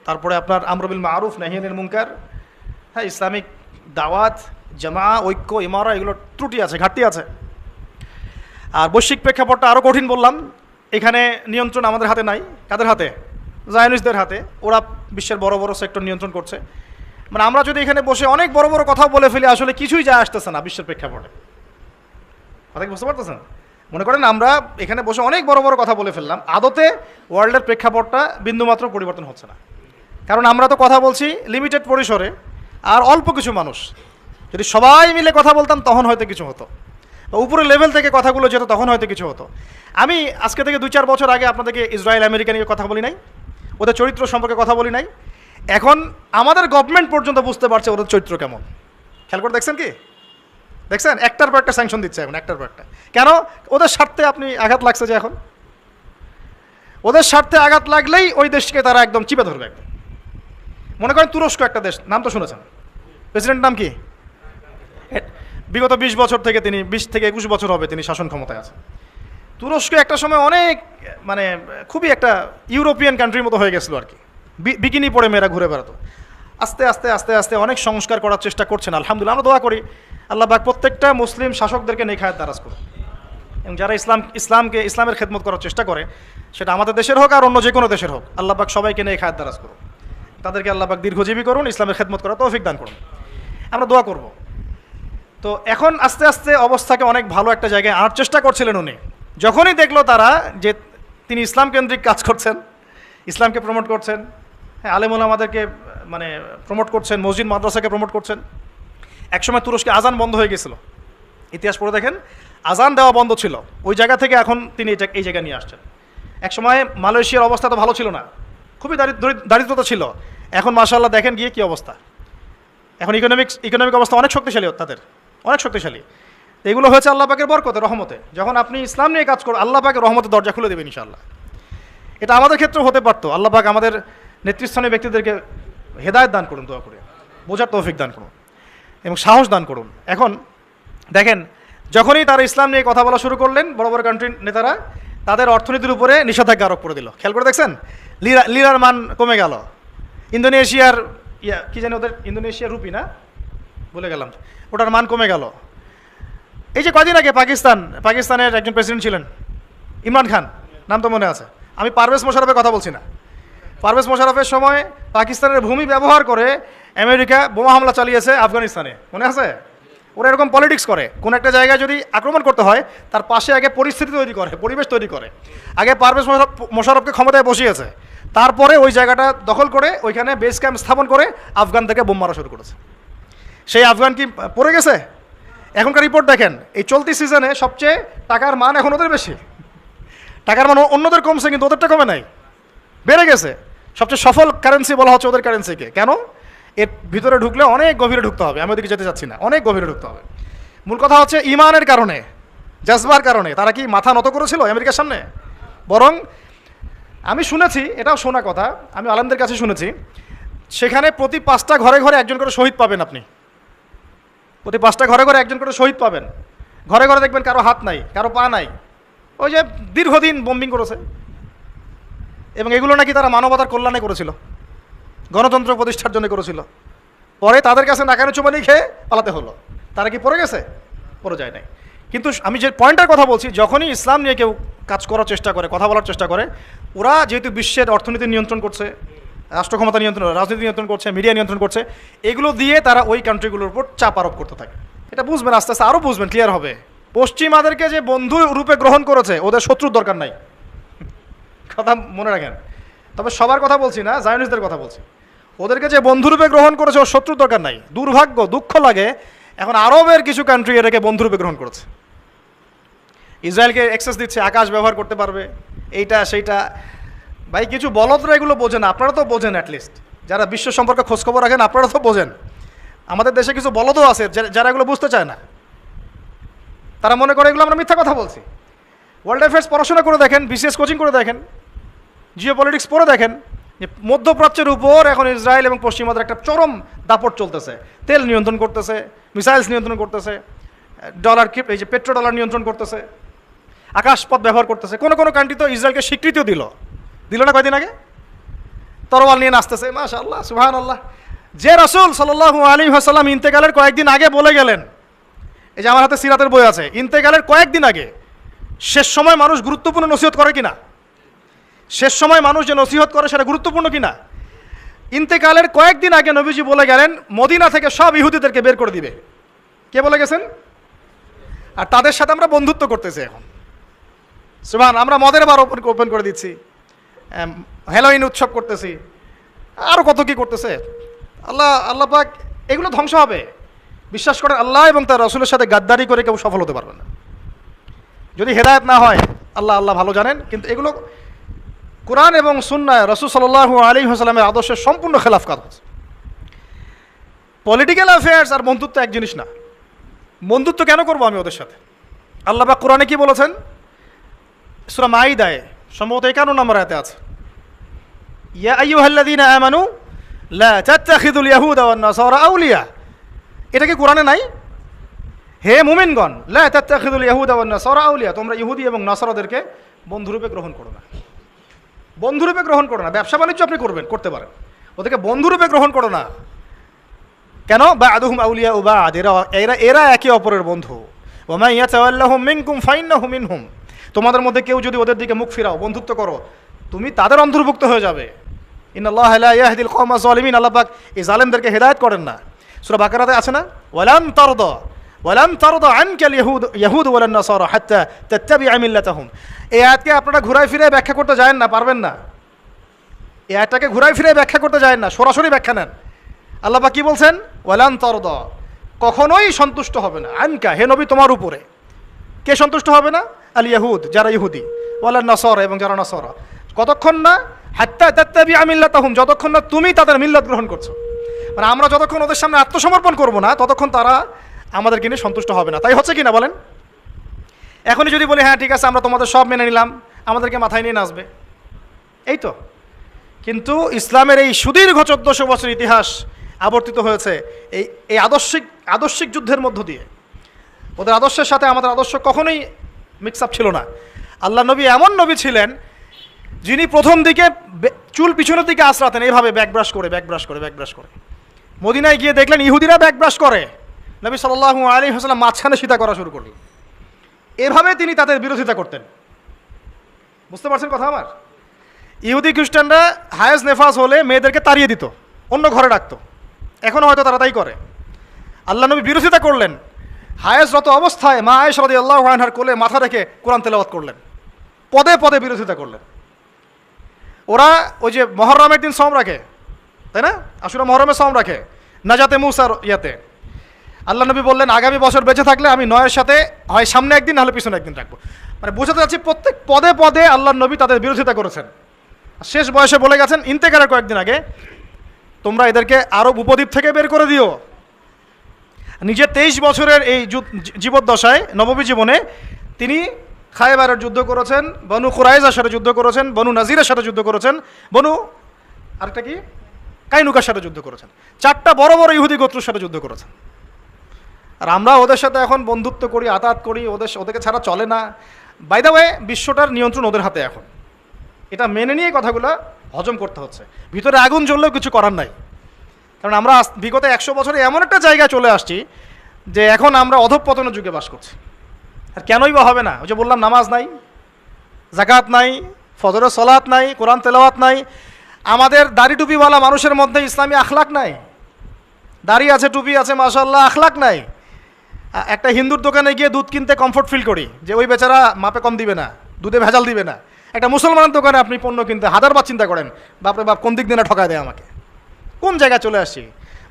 Speaker 1: তারপরে আপনার আমর বিল মারুফ নাহি আনিল মুনকার, হ্যাঁ, ইসলামিক দাওয়াত, জামা, ঐক্য, ইমারা, এগুলো ত্রুটি আছে, ঘাটতি আছে। আর বৈশ্বিক প্রেক্ষাপটটা আরও কঠিন বললাম। এখানে নিয়ন্ত্রণ আমাদের হাতে নাই। কাদের হাতে? জায়নিস্টদের হাতে। ওরা বিশ্বের বড় বড় সেক্টর নিয়ন্ত্রণ করছে। মানে আমরা যদি এখানে বসে অনেক বড় বড় কথা বলে ফেলি, আসলে কিছুই যায় আসতেছে না বিশ্বের প্রেক্ষাপটে। কথা কি বুঝতে পারতেছেন? মনে করেন আমরা এখানে বসে অনেক বড় বড় কথা বলে ফেললাম, আদতে ওয়ার্ল্ডের প্রেক্ষাপটটা বিন্দুমাত্র পরিবর্তন হচ্ছে না। কারণ আমরা তো কথা বলছি লিমিটেড পরিসরে, আর অল্প কিছু মানুষ। যদি সবাই মিলে কথা বলতাম তখন হয়তো কিছু হতো, বা উপরের লেভেল থেকে কথাগুলো যেত তখন হয়তো কিছু হতো। আমি আজকে থেকে 2-4 বছর আগে আপনাদেরকে ইসরায়েল আমেরিকা নিয়ে কথা বলি নাই, ওদের চরিত্র সম্পর্কে কথা বলি নাই। এখন আমাদের গভর্নমেন্ট পর্যন্ত বুঝতে পারছে ওদের চরিত্র কেমন। খেয়াল করে দেখছেন কি? দেখছেন একটার পর একটা স্যাংশন দিচ্ছে এখন, একটার পর একটা। কেন? ওদের স্বার্থে আপনি আঘাত লাগছে যে এখন ওদের স্বার্থে আঘাত লাগলেই ওই দেশকে তারা একদম চিপে ধরবে একদম। মনে করেন তুরস্ক একটা দেশ, নাম তো শুনেছেন, প্রেসিডেন্ট নাম কি? বিগত 20 বছর থেকে তিনি 20 থেকে 21 বছর হবে তিনি শাসন ক্ষমতায় আছেন। তুরস্ক একটা সময় অনেক মানে খুবই একটা ইউরোপিয়ান কান্ট্রির মতো হয়ে গেছিলো আর কি। বিকিনি পরে মেয়েরা ঘুরে বেড়াতো। আস্তে আস্তে আস্তে আস্তে অনেক সংস্কার করার চেষ্টা করছেন। আলহামদুলিল্লাহ, আমরা দোয়া করি আল্লাহ পাক প্রত্যেকটা মুসলিম শাসকদেরকে নেখায়াত দারাজ করুন, এবং যারা ইসলামের খেদমত করার চেষ্টা করে, সেটা আমাদের দেশের হোক আর অন্য যে কোনো দেশের হোক, আল্লাহ পাক সবাইকে নেখায়াত দারাজ করুন। তাদেরকে আল্লাহ পাক দীর্ঘজীবী করুন, ইসলামের খেদমত করার তৌফিক দান করুন। আমরা দোয়া করব। তো এখন আস্তে আস্তে অবস্থাকে অনেক ভালো একটা জায়গায় আনার চেষ্টা করছিলেন উনি। যখনই দেখলো তারা যে তিনি ইসলাম কেন্দ্রিক কাজ করছেন, ইসলামকে প্রমোট করছেন, হ্যাঁ, আলেম ওলামাদেরকে মানে প্রমোট করছেন, মসজিদ মাদ্রাসাকে প্রমোট করছেন। একসময় তুরস্কে আজান বন্ধ হয়ে গেছিল, ইতিহাস পড়ে দেখেন, আজান দেওয়া বন্ধ ছিল। ওই জায়গা থেকে এখন তিনি এই জায়গায় নিয়ে আসছেন। একসময় মালয়েশিয়ার অবস্থা তো ভালো ছিল না, খুবই দারিদ্রতা ছিল। এখন মাশাআল্লাহ দেখেন গিয়ে কী অবস্থা। এখন ইকোনমিক অবস্থা অনেক শক্তিশালী, তাদের অনেক শক্তিশালী। এগুলো হয়েছে আল্লাহ পাকের বরকতে, রহমতে। যখন আপনি ইসলাম নিয়ে কাজ করেন, আল্লাহ পাকের রহমতের দরজা খুলে দেবেন ইনশাআল্লাহ। এটা আমাদের ক্ষেত্রেও হতে পারতো। আল্লাহ পাক আমাদের নেতৃস্থানীয় ব্যক্তিদেরকে হেদায়েত দান করুন, দোয়া করে বোঝার তৌফিক দান করুন এবং সাহস দান করুন। এখন দেখেন, যখনই তারা ইসলাম নিয়ে কথা বলা শুরু করলেন, বড় বড় কান্ট্রির নেতারা তাদের অর্থনীতির উপরে নিষেধাজ্ঞা আরোপ করে দিল। খেয়াল করে দেখছেন, লিরার মান কমে গেল। ইন্দোনেশিয়ার কি জানি ওদের, ইন্দোনেশিয়ার রুপি না, বলে গেলাম, ওটার মান কমে গেল। এই যে কদিন আগে পাকিস্তানের একজন প্রেসিডেন্ট ছিলেন ইমরান খান, নাম তো মনে আছে। আমি পারভেজ মোশাররফের কথা বলছি না। পারভেজ মোশাররফের সময় পাকিস্তানের ভূমি ব্যবহার করে আমেরিকা বোমা হামলা চালিয়েছে আফগানিস্তানে, মনে আছে? ওরা এরকম পলিটিক্স করে, কোন একটা জায়গায় যদি আক্রমণ করতে হয় তার পাশে আগে পরিস্থিতি তৈরি করে, পরিবেশ তৈরি করে। আগে পারভেজ মোশাররফকে ক্ষমতায় বসিয়েছে, তারপরে ওই জায়গাটা দখল করে ওইখানে বেস ক্যাম্প স্থাপন করে আফগান থেকে বোম মারা শুরু করেছে। সেই আফগান কি পড়ে গেছে? এখনকার রিপোর্ট দেখেন, এই চলতি সিজনে সবচেয়ে টাকার মান এখন ওদের বেশি। টাকার মান অন্যদের কমছে, কিন্তু ওদেরটা কমে নাই, বেড়ে গেছে। সবচেয়ে সফল কারেন্সি বলা হচ্ছে ওদের কারেন্সিকে। কেন? এর ভিতরে ঢুকলে অনেক গভীরে ঢুকতে হবে, আমি ওদিকে যেতে চাচ্ছি না, অনেক গভীরে ঢুকতে হবে। মূল কথা হচ্ছে ইমানের কারণে, জাজবার কারণে তারা কি মাথা নত করেছিল আমেরিকার সামনে? বরং আমি শুনেছি, এটাও শোনা কথা, আমি আলেমদের কাছে শুনেছি, সেখানে প্রতি 5টা ঘরে ঘরে একজন করে শহীদ পাবেন। আপনি প্রতি 5টা ঘরে ঘরে একজন করে শহীদ পাবেন। ঘরে ঘরে দেখবেন কারো হাত নাই, কারো পা নাই, ওই যে দীর্ঘদিন বোম্বিং করেছে। এবং এগুলো নাকি তারা মানবতার কল্যাণে করেছিল, গণতন্ত্র প্রতিষ্ঠার জন্য করেছিল। পরে তাদের কাছে নাকানো চুমানি খেয়ে পালাতে হলো। তারা কি পড়ে গেছে? পড়ে যায় নাই। কিন্তু আমি যে পয়েন্টের কথা বলছি, যখনই ইসলাম নিয়ে কেউ কাজ করার চেষ্টা করে, কথা বলার চেষ্টা করে, ওরা যেহেতু বিশ্বের অর্থনীতি নিয়ন্ত্রণ করছে, রাষ্ট্র ক্ষমতা নিয়ন্ত্রণ, রাজনীতি নিয়ন্ত্রণ করছে, মিডিয়া নিয়ন্ত্রণ করছে, এগুলো দিয়ে তারা ওই কান্ট্রিগুলোর উপর চাপ আরোপ করতে থাকে। এটা বুঝবেন, আস্তে আস্তে আরও বুঝবেন, ক্লিয়ার হবে। পশ্চিমাদেরকে যে বন্ধু রূপে গ্রহণ করেছে, ওদের শত্রুর দরকার নাই, কথা মনে রাখেন। তবে সবার কথা বলছি না, জায়নিস্টদের কথা বলছি। ওদেরকে যে বন্ধুরূপে গ্রহণ করেছে, ওর শত্রুর দরকার নাই। দুর্ভাগ্য, দুঃখ লাগে, এখন আরবের কিছু কান্ট্রি এটাকে বন্ধুরূপে গ্রহণ করেছে। ইসরায়েলকে অ্যাক্সেস দিচ্ছে, আকাশ ব্যবহার করতে পারবে, এইটা সেইটা। ভাই কিছু বলদরা এগুলো বোঝেন, আপনারা তো বোঝেন, অ্যাটলিস্ট যারা বিশ্ব সম্পর্কে খোঁজখবর রাখেন আপনারা তো বোঝেন। আমাদের দেশে কিছু বলদও আছে যারা এগুলো বুঝতে চায় না, তারা মনে করে এগুলো আমরা মিথ্যা কথা বলছি। ওয়ার্ল্ড অ্যাফেয়ার্স পড়াশোনা করে দেখেন, বিসিএস কোচিং করে দেখেন, জিও পলিটিক্স পড়ে দেখেন, যে মধ্যপ্রাচ্যের উপর এখন ইসরায়েল এবং পশ্চিমাদের একটা চরম দাপট চলতেছে। তেল নিয়ন্ত্রণ করতেছে, মিসাইলস নিয়ন্ত্রণ করতেছে, ডলার এই যে পেট্রো ডলার নিয়ন্ত্রণ করতেছে, আকাশপথ ব্যবহার করতেছে। কোনো কোনো কান্ট্রি তো ইসরায়েলকে স্বীকৃতিও দিল না কয়দিন আগে, তরোয়াল নিয়ে নাচতেছে। মাশাআল্লাহ, সুবহানাল্লাহ। যে রাসূল সাল্লাল্লাহু আলাইহি ওয়াসাল্লাম ইন্তেকালের কয়েকদিন আগে বলে গেলেন, এই যে আমার হাতে সিরাতের বই আছে, ইন্তেকালের কয়েকদিন আগে, শেষ সময় মানুষ গুরুত্বপূর্ণ নসিহত করে কিনা, শেষ সময় মানুষ যে নসিহত করে সেটা গুরুত্বপূর্ণ কিনা। ইন্তেকালের কয়েকদিন আগে নবীজি বলে গেলেন মদিনা থেকে সব ইহুদিদেরকে বের করে দিবে। কে বলে গেছেন? আর তাদের সাথে আমরা বন্ধুত্ব করতেছি এখন। সুবহান, আমরা মদের বার ওপেন করে দিচ্ছি, হ্যালোইন উৎসব করতেছি, আরও কত কি করতেছে। আল্লাহ পাক এগুলো ধ্বংস হবে। বিশ্বাস করেন, আল্লাহ এবং তার রাসূলের সাথে গাদ্দারি করে কেউ সফল হতে পারবে না, যদি হেদায়েত না হয়। আল্লাহ ভালো জানেন। কিন্তু এগুলো কোরআন এবং সুন্নাহ রাসূল সাল্লাল্লাহু আলাইহি ওয়াসাল্লামের আদর্শের সম্পূর্ণ খেলাফ কাজ। পলিটিক্যাল অ্যাফেয়ার্স আর বন্ধুত্ব এক জিনিস না। বন্ধুত্ব কেন করবো আমি ওদের সাথে? আল্লাহ পাক কোরআনে কি বলেছেন? সূরা মাইদায় সম্ভবত 51 নম্বর আয়াতে আছে, ইয়া আইয়ুহাল্লাযীনা আমানু লা তাত্তাখিযুল ইয়াহুদা ওয়ান নাসারা আউলিয়া। এটা কি কোরআনে নাই? হে মুমিনগণ, লা তাত্তাখিযুল ইয়াহুদা ওয়ান নাসারা আউলিয়া, তোমরা ইহুদি এবং নাসারাদেরকে বন্ধুরূপে গ্রহণ করো না। বন্ধুরূপে গ্রহণ করো না। ব্যবসা বাণিজ্য আপনি করতে পারেন, ওদেরকে বন্ধুরূপে গ্রহণ করো না। কেন? বা'দুহুম আউলিয়া বা'দ, এরা একে অপরের বন্ধু। ওয়া মান ইয়াতাওয়াল্লাহুম মিনকুম ফাইন্নাহু মিনহুম, তোমাদের মধ্যে কেউ যদি ওদের দিকে মুখ ফিরাও, বন্ধুত্ব করো, তুমি তাদের অন্তর্ভুক্ত হয়ে যাবে। ইন্নাল্লাহা লা ইয়াহদিল কওমা যালিমিন, আল্লাহ পাক এই জালেমদেরকে হেদায়েত করেন না। সূরা বাকারাতে আছে না, ওয়ালান তারদা আনকাল ইয়াহুদ ওয়ালান নাসারা হাত্তা তাত্তাবি'a মিল্লাতাহুম। এই আয়াতকে আপনারা ঘুরায় ফিরে ব্যাখ্যা করতে যায়েন না, পারবেন না। এই আয়াতটাকে ঘুরায় ফিরে ব্যাখ্যা করতে যায়েন না, সরাসরি ব্যাখ্যা নেন। আল্লাহ পাক কি বলছেন? ওয়ালান তারদা, কখনোই সন্তুষ্ট হবে না, আনকা হে নবী তোমার উপরে। কে সন্তুষ্ট হবে না? আল ইয়াহুদ, যারা ইহুদি, ওয়ালান নাসারা এবং যারা নাসারা, কতক্ষণ না হাত্তা তাত্তাবি'a মিল্লাতাহুম, যতক্ষণ না তুমি তাদের মিল্লাত গ্রহণ করছো। মানে আমরা যতক্ষণ ওদের সামনে আত্মসমর্পণ করবো না, ততক্ষণ তারা আমাদেরকে নিয়ে সন্তুষ্ট হবে না। তাই হচ্ছে কি না বলেন? এখনই যদি বলি হ্যাঁ ঠিক আছে আমরা তোমাদের সব মেনে নিলাম, আমাদেরকে মাথায় নিয়ে নাচবে, এই তো। কিন্তু ইসলামের এই সুদীর্ঘ 1400 বছর ইতিহাস আবর্তিত হয়েছে এই আদর্শিক যুদ্ধের মধ্য দিয়ে। ওদের আদর্শের সাথে আমাদের আদর্শ কখনোই মিক্স আপ ছিল না। আল্লাহ নবী এমন নবী ছিলেন যিনি প্রথম দিকে চুল পিছনের দিকে আঁচড়াতেন, এইভাবে ব্যাক ব্রাশ করে। মদিনায় গিয়ে দেখলেন ইহুদিরা ব্যাক ব্রাশ করে, নবী সাল্লাল্লাহু আলাইহি ওয়াসাল্লাম মাঝখানে সীতা করা শুরু করলেন। এভাবে তিনি তাদের বিরোধিতা করতেন। বুঝতে পারছেন কথা আমার? ইহুদি খ্রিস্টানরা হায়েজ নেফাস হলে মেয়েদেরকে তাড়িয়ে দিত, অন্য ঘরে রাখতো। এখনও হয়তো তারা তাই করে। আল্লাহ নবী বিরোধিতা করলেন, হায়েজরত অবস্থায় মা আয়েশা রাদিয়াল্লাহু আনহার কোলে মাথা রেখে কোরআন তেলাওয়াত করলেন, পদে পদে বিরোধিতা করলেন। ওরা ওই যে মহরমের দিন সওম রাখে, তাই না? আশুরা মহরমে সওম রাখে, নাজাতে মুসার ইয়াতে। আল্লাহ নবী বললেন আগামী বছর বেঁচে থাকলে আমি 9-এর সাথে হয় সামনে একদিন নাহলে পিছনে একদিন রাখবো। মানে বোঝাতে যাচ্ছি প্রত্যেক পদে পদে আল্লাহ নবী তাদের বিরোধিতা করেছেন। শেষ বয়সে বলে গেছেন ইন্তেকালের কয়েকদিন আগে, তোমরা এদেরকে আরব উপদ্বীপ থেকে বের করে দিও। নিজের 23 বছরের এই জীবদ্দশায়, নববী জীবনে তিনি খায়বারের যুদ্ধ করেছেন, বনু কুরাইজার সাথে যুদ্ধ করেছেন, বনু নাজিরের সাথে যুদ্ধ করেছেন, আরেকটা কি কাইনুকার সাথে যুদ্ধ করেছেন। 4টা বড় বড় ইহুদি গোত্রের সাথে যুদ্ধ করেছেন। আর আমরা ওদের সাথে এখন বন্ধুত্ব করি, আতাত করি, ওদেরকে ছাড়া চলে না। বাই দ্য ওয়ে, বিশ্বটার নিয়ন্ত্রণ ওদের হাতে এখন। এটা মেনে নিয়ে কথাগুলো হজম করতে হচ্ছে। ভিতরে আগুন জ্বললেও কিছু করার নাই, কারণ আমরা বিগত 100 বছরে এমন একটা জায়গায় চলে আসছি যে এখন আমরা অধঃপতনের যুগে বাস করছি। আর কেনই বা হবে না? ওই যে বললাম, নামাজ নাই, যাকাত নাই, ফজরের সলাত নাই, কোরআন তেলাওয়াত নাই। আমাদের দাড়ি টুপিওয়ালা মানুষের মধ্যে ইসলামী আখলাক নাই। দাড়ি আছে, টুপি আছে, মাশাআল্লাহ, আখলাক নাই। একটা হিন্দুর দোকানে গিয়ে দুধ কিনতে কমফোর্ট ফিল করি যে ওই বেচারা মাপে কম দিবে না, দুধে ভেজাল দিবে না। একটা মুসলমানের দোকানে আপনি পণ্য কিনতে হাজারবার চিন্তা করেন, বাপরে বাপ কোন দিক দিয়ে না ঠকায় দেয় আমাকে, কোন জায়গায় চলে আসছি।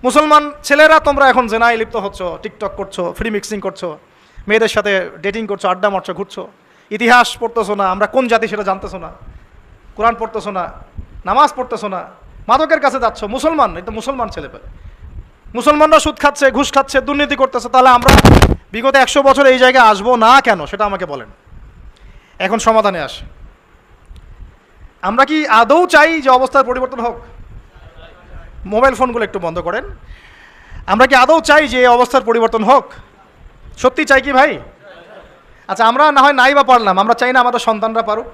Speaker 1: মুসলমান ছেলেরা তোমরা এখন জেনায় লিপ্ত হচ্ছ, টিকটক করছো, ফ্রি মিক্সিং করছো, মেয়েদের সাথে ডেটিং করছো, আড্ডা মারছো, ঘুরছো, ইতিহাস পড়তেছো না, আমরা কোন জাতি সেটা জানতেছো না, কোরআন পড়তেছো না, নামাজ পড়তেছো না, মাদকের কাছে যাচ্ছ। মুসলমান, এটা মুসলমান ছেলেপেলে, মুসলমানরা সুদ খাচ্ছে, ঘুষ খাচ্ছে, দুর্নীতি করতেছে। তাহলে আমরা বিগত 100 বছর এই জায়গায় আসবো না কেন, সেটা আমাকে বলেন। এখন সমাধানে আসে, আমরা কি আদৌ চাই যে অবস্থার পরিবর্তন হোক? মোবাইল ফোনগুলো একটু বন্ধ করেন। আমরা কি আদৌ চাই যে অবস্থার পরিবর্তন হোক? সত্যি চাই কি ভাই? আচ্ছা, আমরা না হয় নাই বা পারলাম, আমরা চাই না আমাদের সন্তানরা পারুক,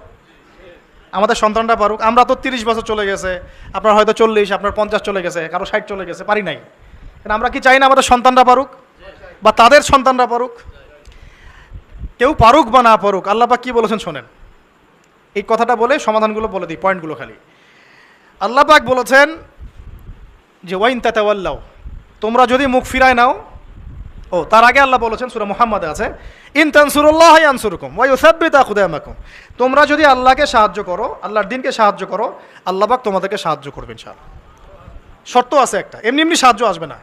Speaker 1: আমাদের সন্তানরা পারুক। আমরা তো 30 বছর চলে গেছে, আপনার হয়তো 40, আপনার 50 চলে গেছে, কারো 60 চলে গেছে, পারি নাই। কারণ আমরা কি চাই না আমাদের সন্তানরা পারুক বা তাদের সন্তানরা পারুক? কেউ পারুক বা না পারুক, আল্লাহ পাক কি বলেছেন শোনেন। এই কথাটা বলে সমাধানগুলো বলে দিই, পয়েন্টগুলো খালি। আল্লাহ পাক বলেছেন যে ওয়াইন তাতাওয়াল্লাও, তোমরা যদি মুখ ফিরায় নাও। ও, তার আগে আল্লাহ বলেছেন, সূরা মুহাম্মাদে আছে, ইন তানসুরুল্লাহ ইয়ানসুরকুম ওয়া ইউসাব্বিত আকদামাকুম, তোমরা যদি আল্লাহকে সাহায্য করো, আল্লাহর দ্বীনকে সাহায্য করো, আল্লাহ পাক তোমাদেরকে সাহায্য করবেন ইনশাআল্লাহ। শর্ত আছে একটা, এমনি এমনি সাহায্য আসবে না।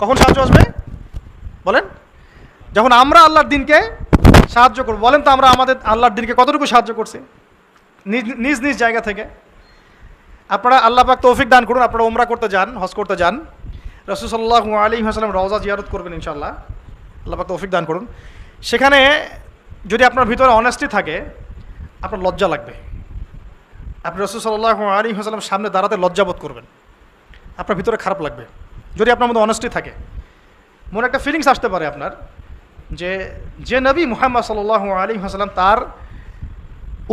Speaker 1: কখন সাহায্য আসবে বলেন? যখন আমরা আল্লাহর দ্বীনকে সাহায্য করব। বলেন তো আমরা আমাদের আল্লাহর দ্বীনকে কতটুকু সাহায্য করছি নিজ নিজ জায়গা থেকে? আপনারা আল্লাহ পাক তৌফিক দান করুন, আপনারা উমরা করতে যান, হজ করতে যান, রাসূল সাল্লাল্লাহু আলাইহি ওয়াসাল্লাম রওজা জিয়ারত করবেন ইনশাআল্লাহ, আল্লাহ পাক তৌফিক দান করুন। সেখানে যদি আপনার ভিতরে অনেস্টি থাকে, আপনার লজ্জা লাগবে। আপনি রাসূল সাল্লাল্লাহু আলাইহি ওয়াসাল্লাম সামনে দাঁড়াতে লজ্জাবোধ করবেন, আপনার ভিতরে খারাপ লাগবে। যদি আপনার মধ্যে অনেস্টি থাকে, মনে একটা ফিলিংস আসতে পারে আপনার যে নবী মুহাম্মদ সাল্লাল্লাহু আলাইহি ওয়াসাল্লাম তার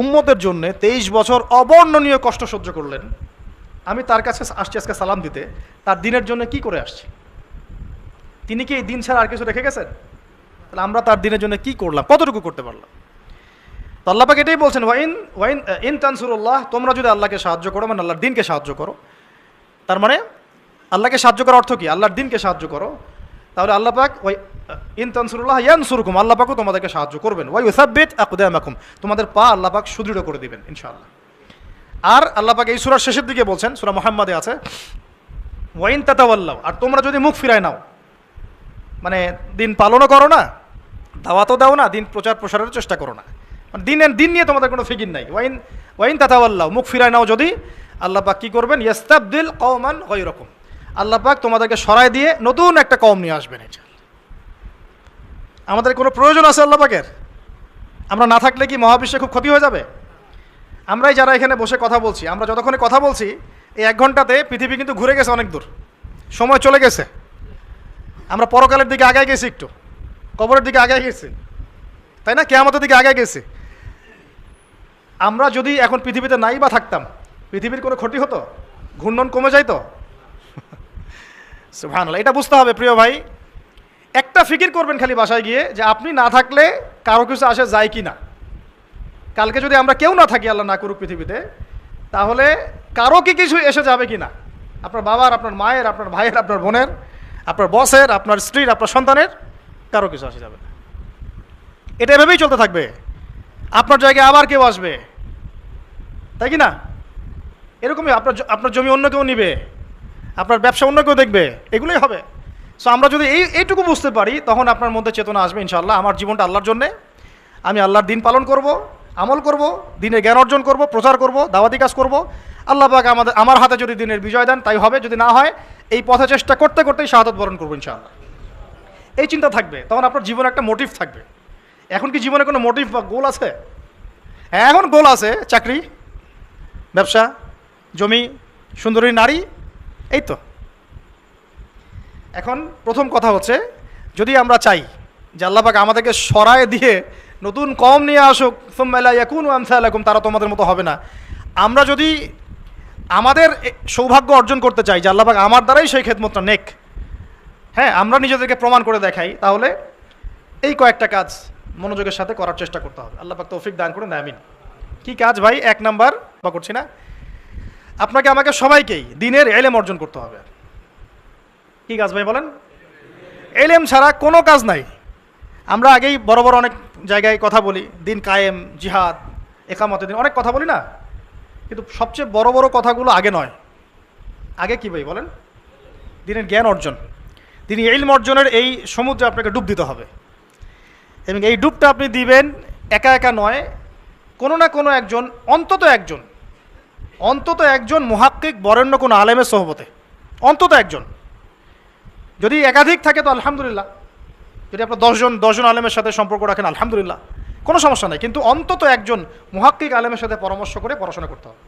Speaker 1: উম্মতের জন্য 23 বছর অবর্ণনীয় কষ্ট সহ্য করলেন, আমি তার কাছে আসছি আজকে সালাম দিতে, তার দিনের জন্য কি করে আসছি? তিনি কি এই দিন ছাড়া আর কিছু রেখে গেছেন? তাহলে আমরা তার দিনের জন্য কি করলাম, কতটুকু করতে পারলাম? তো আল্লাহ পাক এটাই বলছেন, ইন তানসুরুল্লাহ, তোমরা যদি আল্লাহকে সাহায্য করো, মানে আল্লাহর দ্বীনকে সাহায্য করো। তার মানে আল্লাহকে সাহায্য করার অর্থ কি? আল্লাহর দ্বীনকে সাহায্য করো। তাহলে আল্লাহ পাক ইন তানসুরুল্লাহ ইয়ানসুরকুম, আল্লাহ পাকও তোমাদেরকে সাহায্য করবেন। ওয়া ইউসাব্বিত আকদামাকুম, তোমাদের পা আল্লাহ পাক সুদৃঢ় করে দিবেন ইনশাআল্লাহ। আর আল্লাহ পাক এই সূরার শেষের দিকে বলছেন, সূরা মুহাম্মাদে আছে, ওয়াইন তাতাওয়াল্লাও, আর তোমরা যদি মুখ ফিরায় নাও, মানে দিন পালনও করো না, দাওয়াতও দাও না, দিন প্রচার প্রসারের চেষ্টা করো না, মানে দিন নিয়ে তোমাদের কোনো ফিকির নাই। ওয়াইন তাতাওয়াল্লাও, মুখ ফিরায় নাও যদি, আল্লাহ পাক কি করবেন? ইয়াস্তাবদিল কওমান গায়রাকুম, আল্লাহ পাক তোমাদেরকে সরায় দিয়ে নতুন একটা কওম নিয়ে আসবেন। আমাদের কোনো প্রয়োজন আছে আল্লাহ পাকের? আমরা না থাকলে কি মহাবিশ্বে খুব ক্ষতি হয়ে যাবে? আমরাই যারা এখানে বসে কথা বলছি, আমরা যতক্ষণে কথা বলছি, এই 1 ঘন্টাতে পৃথিবী কিন্তু ঘুরে গেছে অনেক দূর, সময় চলে গেছে। আমরা পরকালের দিকে আগায় গেছি, একটু কবরের দিকে আগায় গেছি, তাই না? কিয়ামতের দিকে আগায় গেছি। আমরা যদি এখন পৃথিবীতে নাই বা থাকতাম, পৃথিবীর কোনো ক্ষতি হতো? ঘূর্ণন কমে যাইতো? সুবহানাল্লাহ। এটা বুঝতে হবে প্রিয় ভাই। একটা ফিকির করবেন খালি বাসায় গিয়ে, যে আপনি না থাকলে কারো কিছু আসে যায় কি না। কালকে যদি আমরা কেউ না থাকি, আল্লাহ না করুক পৃথিবীতে, তাহলে কারো কি কিছু এসে যাবে কি না? আপনার বাবার, আপনার মায়ের, আপনার ভাইয়ের, আপনার বোনের, আপনার বসের, আপনার স্ত্রীর, আপনার সন্তানের, কারো কিছু আসে যাবে না। এটা এভাবেই চলতে থাকবে। আপনার জায়গায় আবার কেউ আসবে, তাই কি না? এরকমই আপনার জমি অন্য কেউ নিবে, আপনার ব্যবসা অন্য কেউ দেখবে, এগুলোই হবে। সো আমরা যদি এইটুকু বুঝতে পারি, তখন আপনার মধ্যে চেতনা আসবে ইনশাআল্লাহ, আমার জীবনটা আল্লাহর জন্যে, আমি আল্লাহর দিন পালন করব, আমল করব, দিনের জ্ঞান অর্জন করব, প্রচার করব, দাওয়াতি কাজ করব। আল্লাহ পাক আমার হাতে যদি দিনের বিজয় দেন তাই হবে, যদি না হয় এই পথে চেষ্টা করতে করতেই শাহাদাত বরণ করবো ইনশাআল্লাহ। এই চিন্তা থাকবে, তখন আপনার জীবনে একটা মোটিভ থাকবে। এখন কি জীবনে কোনো মোটিভ বা গোল আছে? হ্যাঁ, এখন গোল আছে, চাকরি, ব্যবসা, জমি, সুন্দরী নারী, এই তো। এখন প্রথম কথা হচ্ছে, যদি আমরা চাই যে আল্লাহ পাক আমাদেরকে সরায় দিয়ে নতুন কওম নিয়ে আসুক, সুম্মা লা ইয়াকুনু আমসালাকুম, তারা তোমাদের মতো হবে না। আমরা যদি আমাদের সৌভাগ্য অর্জন করতে চাই যে আল্লাহ পাক আমার দ্বারাই সেই খেদমতটা নেক, হ্যাঁ, আমরা নিজেদেরকে প্রমাণ করে দেখাই, তাহলে এই কয়েকটা কাজ মনোযোগের সাথে করার চেষ্টা করতে হবে। আল্লাহ পাক তৌফিক দান করুন, আমিন। কি কাজ ভাই? 1 নাম্বার বা করছি না, আপনাকে আমাকে সবাইকেই দিনের ইলম অর্জন করতে হবে। কি কাজ ভাই বলেন? ইলম ছাড়া কোনো কাজ নাই। আমরা আগেই বড় বড় অনেক জায়গায় কথা বলি, দিন কায়েম, জিহাদ, একামতের দিন, অনেক কথা বলি না? কিন্তু সবচেয়ে বড় বড় কথাগুলো আগে নয়। আগে কী ভাই বলেন? দিনের জ্ঞান অর্জন, দিনই ইলম অর্জনের এই সমুদ্রে আপনাকে ডুব দিতে হবে। এবং এই ডুবটা আপনি দিবেন একা একা নয়, কোনো না কোনো একজন, অন্তত একজন মুহাক্কিক বরেণ্য কোনো আলেমের সোহবতে, অন্তত একজন। যদি একাধিক থাকে তো আলহামদুলিল্লাহ, যদি আপনার দশজন আলেমের সাথে সম্পর্ক রাখেন আলহামদুলিল্লাহ, কোনো সমস্যা নেই, কিন্তু অন্তত একজন মুহাক্কিক আলেমের সাথে পরামর্শ করে পড়াশোনা করতে হবে।